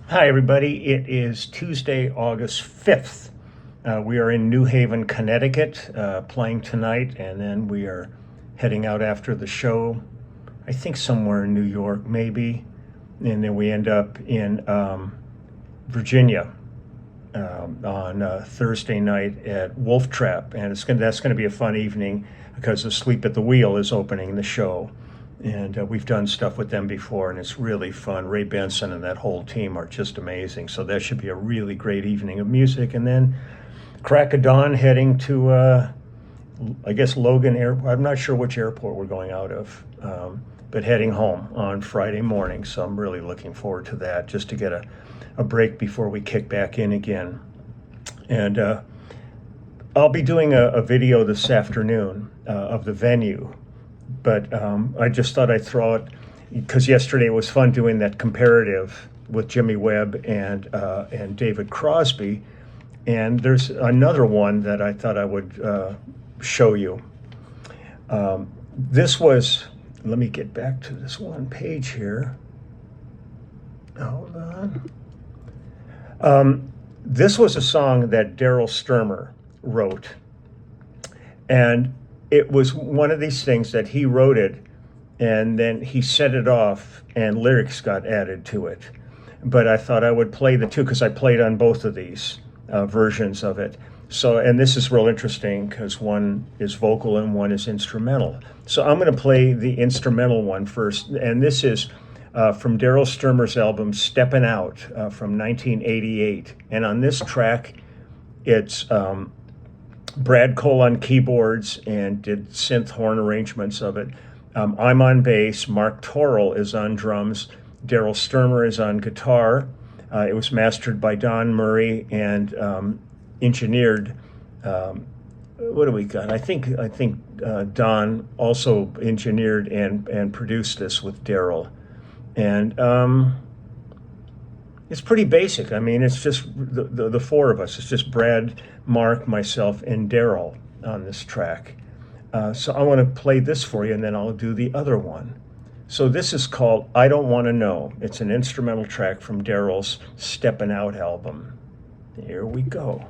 Hi, everybody. It is Tuesday, August 5th. We are in New Haven, Connecticut, playing tonight, and then we are heading out after the show, I think somewhere in New York, maybe. And then we end up in Virginia on Thursday night at Wolf Trap. And that's going to be a fun evening because Asleep at the Wheel is opening the show. And we've done stuff with them before, and it's really fun. Ray Benson and that whole team are just amazing. So that should be a really great evening of music. And then crack of dawn heading to, I guess, Logan Airport. I'm not sure which airport we're going out of, but heading home on Friday morning. So I'm really looking forward to that, just to get a break before we kick back in again. And I'll be doing a video this afternoon of the venue. But I just thought I'd throw it because yesterday was fun doing that comparative with Jimmy Webb and David Crosby. And there's another one that I thought I would show you. This was, let me get back to this one page here. Hold on. This was a song that Daryl Sturmer wrote. And it was one of these things that he wrote it and then he sent it off and lyrics got added to it. But I thought I would play the two because I played on both of these versions of it. So, and this is real interesting because one is vocal and one is instrumental. So I'm going to play the instrumental one first. And this is from Daryl Sturmer's album Steppin' Out from 1988. And on this track, it's Brad Cole on keyboards and did synth horn arrangements of it. I'm on bass. Mark Torrell is on drums. Daryl Sturmer is on guitar. It was mastered by Don Murray and engineered. What do we got? I think Don also engineered and produced this with Daryl, and it's pretty basic. I mean, it's just the four of us. It's just Brad, Mark, myself, and Daryl on this track. So I want to play this for you, and then I'll do the other one. So this is called I Don't Want to Know. It's an instrumental track from Daryl's Steppin' Out album. Here we go.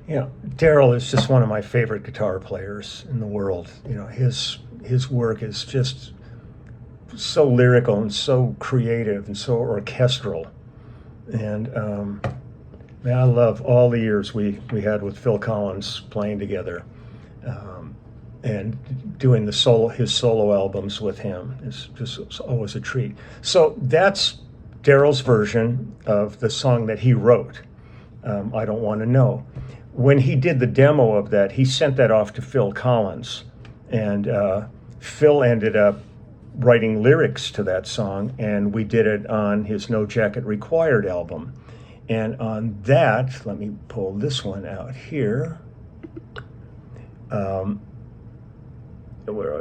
You know, Daryl is just one of my favorite guitar players in the world. You know, his work is just so lyrical and so creative and so orchestral. And man, I love all the years we had with Phil Collins playing together, and doing his solo albums with him is just it's always a treat. So that's Daryl's version of the song that he wrote. I Don't Want to Know. When he did the demo of that, he sent that off to Phil Collins, and Phil ended up writing lyrics to that song, and we did it on his No Jacket Required album. And on that, let me pull this one out here. Where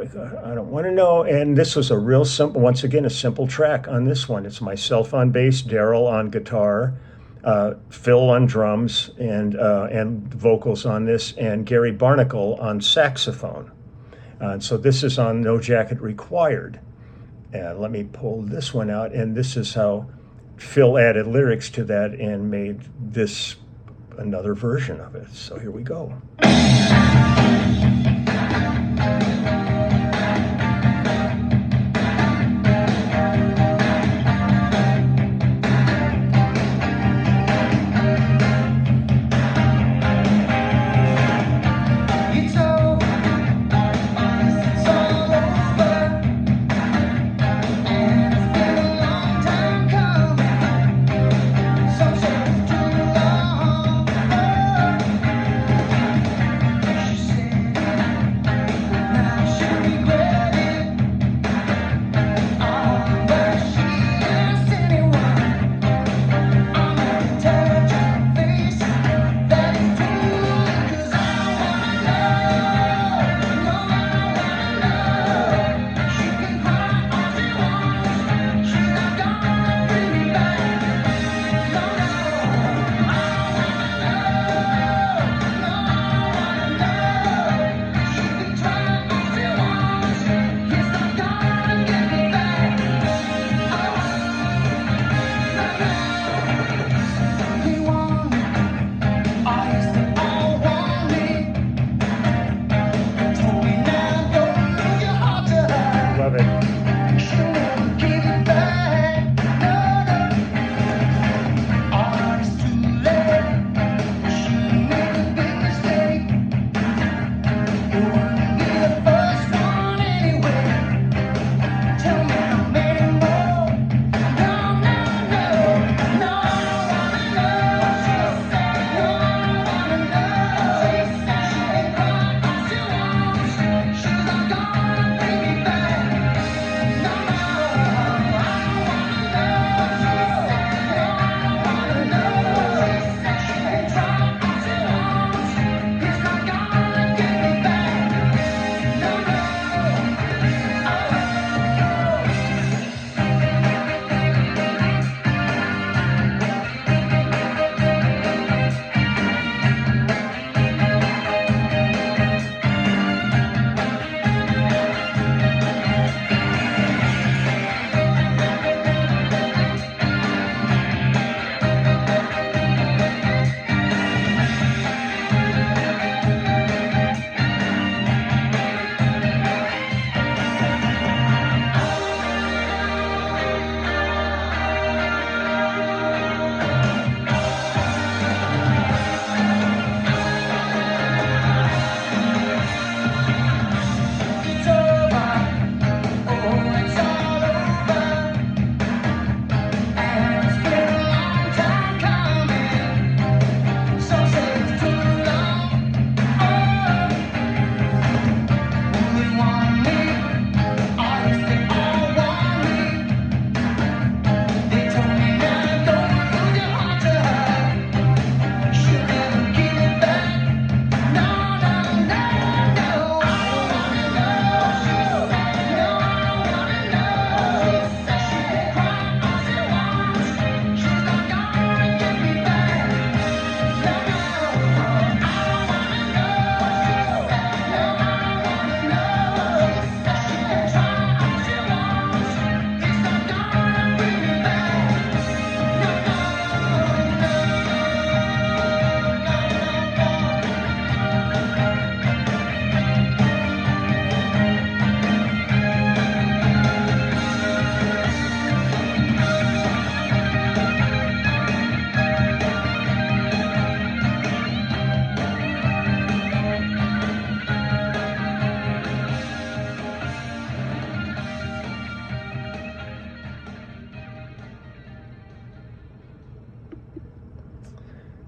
I Don't Want to Know. And this was a real simple, once again, a simple track on this one. It's myself on bass, Daryl on guitar, Phil on drums, and vocals on this, and Gary Barnacle on saxophone. So this is on No Jacket Required. And let me pull this one out, and this is how Phil added lyrics to that and made this another version of it. So here we go.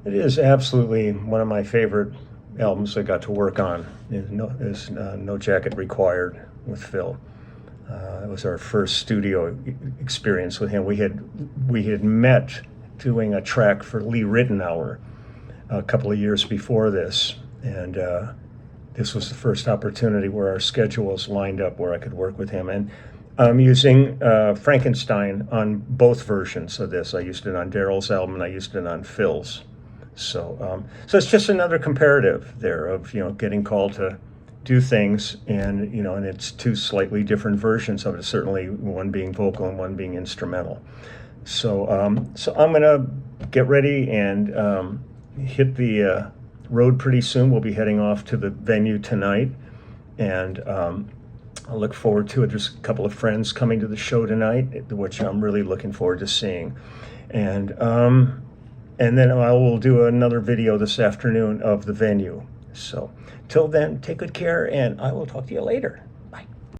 It is absolutely one of my favorite albums I got to work on. No Jacket Required with Phil. It was our first studio experience with him. We had met doing a track for Lee Ritenour a couple of years before this, and this was the first opportunity where our schedules lined up where I could work with him. And I'm using Frankenstein on both versions of this. I used it on Daryl's album, and I used it on Phil's. So it's just another comparative there of getting called to do things, and and it's two slightly different versions of it. Certainly, one being vocal and one being instrumental. So I'm gonna get ready and hit the road pretty soon. We'll be heading off to the venue tonight, and I look forward to it. There's a couple of friends coming to the show tonight, which I'm really looking forward to seeing, and then I will do another video this afternoon of the venue. So till then, take good care, and I will talk to you later.